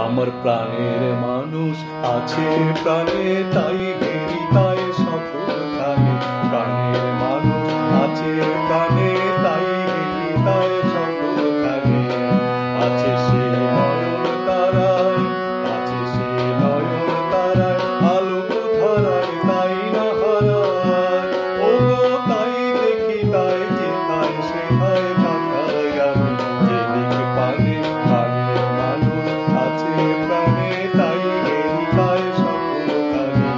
আমার প্রাণের মানুষ আছে প্রাণে, তাই হেরি তাই সকলখানে। প্রাণের মানুষ আছে প্রাণে, তাই হেরি তাই সকলখানে। আছে সে নয়ন তারায়, আছে সে নয়ন তারায়, আলোক ধারায় তাই না হারায়। ওগো তাই দেখি তাই যেথায় সেথায় তাকাই আমি, যেদিক পানে প্রাণের মানুষ আছে প্রাণে, তাই হেরি তাই সকলখানে।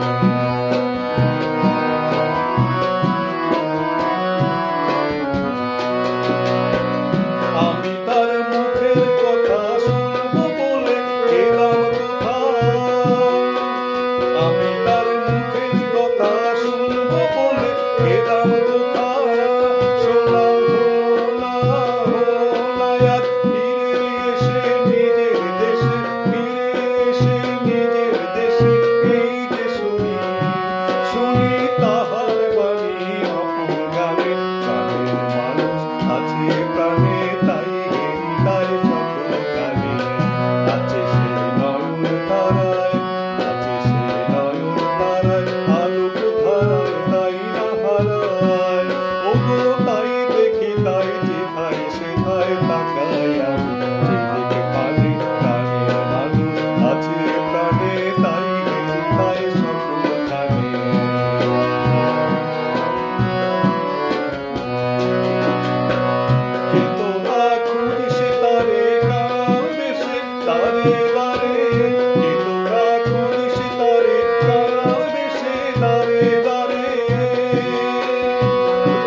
আমি তার মুখের কথা শুনবো বলে গেলাম কোথায়, আমি তার মুখের কথা শুনবো বলে গেলাম কোথায়। শোনা হলো না, হলো না আর ফিরে এসে নিজের দেশে, ফিরে এসে নিজের দেশে এই যে শুনি, শুনি তাহার বাণী আপন গানে। প্রাণের মানুষ আছে প্রাণে, তাই হেরি তাই সকলখানে। আছে সে নয়ন তারায়, আছে সে নয়ন তারায়, আলোক ধারায় তাই না হারায়। ওগো তাই দেখি তাই যেথায় সেথায় তাকাই আমি, যেদিকে পানে প্রাণের মানুষ আছে প্রাণে, তাই হেরি তাই সকলখানে। কে তোরা খুঁজিস তারে কাঙাল বেশে দাঁড়ে দাঁড়ে, কে তোরা খুঁজিস তারে কাঙাল বেশে দাঁড়ে দাঁড়ে।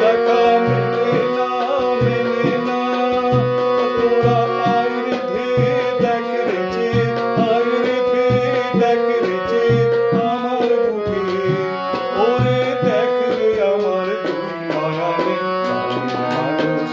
দেখা মেলে না, মেলে না, তোরা আয় রে ধেয়ে দেখ রে চেয়ে, আয় রে ধেয়ে দেখ রে চেয়ে আমার বুকে। ওরে দেখ রে আমার দুই নয়নে, প্রাণের মানুষ